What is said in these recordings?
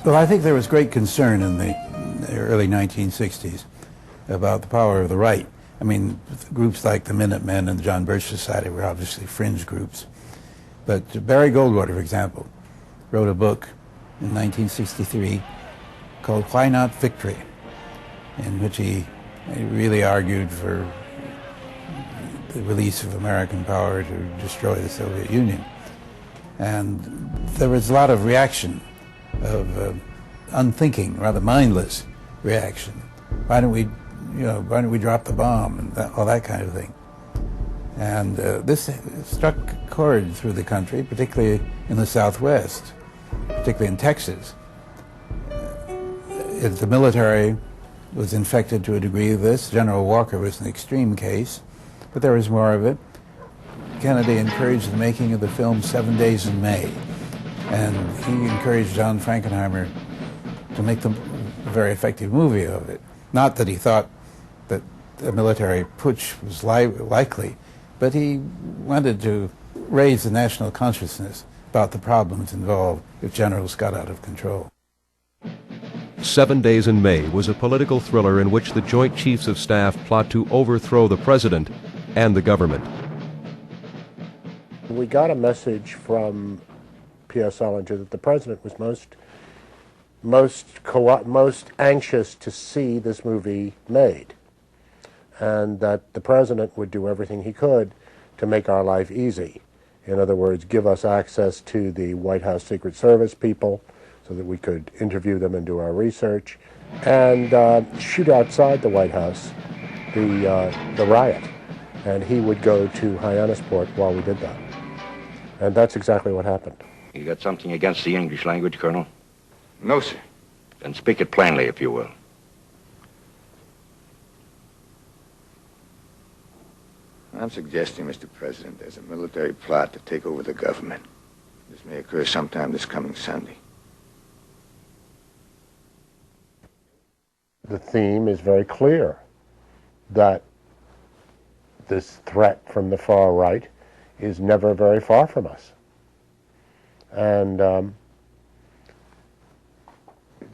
Well, I think there was great concern in the early 1960s about the power of the right. I mean, groups like the Minutemen and the John Birch Society were obviously fringe groups. But Barry Goldwater, for example, wrote a book in 1963 called Why Not Victory, in which he really argued for the release of American power to destroy the Soviet Union. And there was a lot of reaction, of unthinking, rather mindless reaction. Why don't we drop the bomb and all that kind of thing? And this struck a chord through the country, particularly in the Southwest, particularly in Texas. The military was infected to a degree of this. General Walker was an extreme case, but there was more of it. Kennedy encouraged the making of the film 7 Days in May, and he encouraged John Frankenheimer to make a very effective movie of it. Not that he thought that a military putsch was likely, but he wanted to raise the national consciousness about the problems involved if generals got out of control. 7 Days in May was a political thriller in which the Joint Chiefs of Staff plot to overthrow the president and the government. We got a message from P.S. Salinger that the president was most anxious to see this movie made, and that the president would do everything he could to make our life easy. In other words, give us access to the White House Secret Service people so that we could interview them and do our research, and shoot outside the White House the riot. And he would go to Hyannisport while we did that. And that's exactly what happened. You got something against the English language, Colonel? No, sir. Then speak it plainly, if you will. I'm suggesting, Mr. President, there's a military plot to take over the government. This may occur sometime this coming Sunday. The theme is very clear, that this threat from the far right is never very far from us. And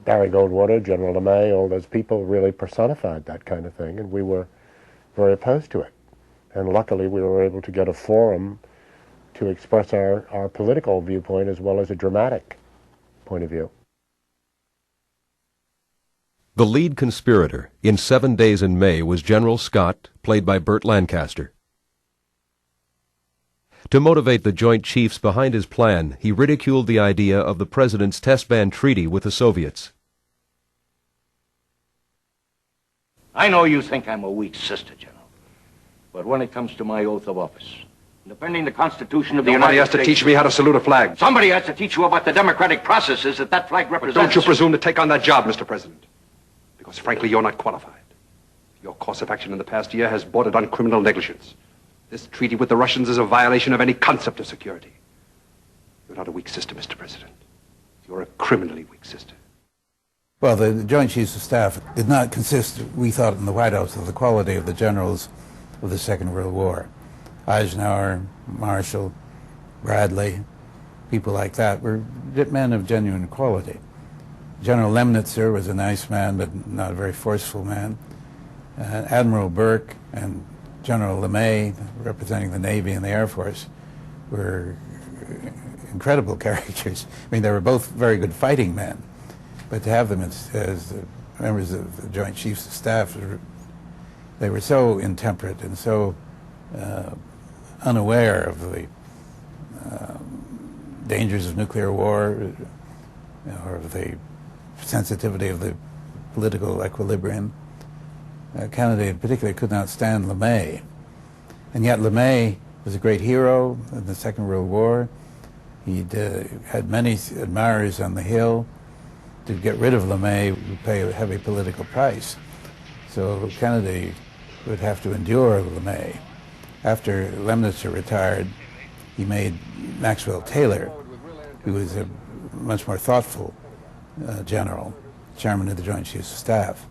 Barry Goldwater, General LeMay, all those people really personified that kind of thing, and we were very opposed to it. And luckily we were able to get a forum to express our political viewpoint as well as a dramatic point of view. The lead conspirator in 7 Days in May was General Scott, played by Burt Lancaster. To motivate the Joint Chiefs behind his plan, he ridiculed the idea of the president's test ban treaty with the Soviets. I know you think I'm a weak sister, General. But when it comes to my oath of office, defending the Constitution of the United States... Somebody has to teach me how to salute a flag. Somebody has to teach you about the democratic processes that flag represents. But don't you presume to take on that job, Mr. President. Because, frankly, you're not qualified. Your course of action in the past year has bordered on criminal negligence. This treaty with the Russians is a violation of any concept of security. You're not a weak sister, Mr. President. You're a criminally weak sister. Well, the Joint Chiefs of Staff did not consist, we thought in the White House, of the quality of the generals of the Second World War. Eisenhower, Marshall, Bradley, people like that were men of genuine quality. General Lemnitzer was a nice man, but not a very forceful man. Admiral Burke and General LeMay, representing the Navy and the Air Force, were incredible characters. I mean, they were both very good fighting men, but to have them as members of the Joint Chiefs of Staff, they were so intemperate and so unaware of the dangers of nuclear war, or of the sensitivity of the political equilibrium. Kennedy particularly could not stand LeMay. And yet LeMay was a great hero in the Second World War. He had many admirers on the Hill. To get rid of LeMay would pay a heavy political price. So Kennedy would have to endure LeMay. After Lemnitzer retired, he made Maxwell Taylor, who was a much more thoughtful general, chairman of the Joint Chiefs of Staff.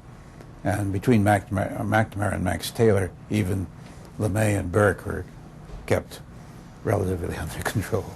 And between McNamara and Max Taylor, even LeMay and Burke were kept relatively under control.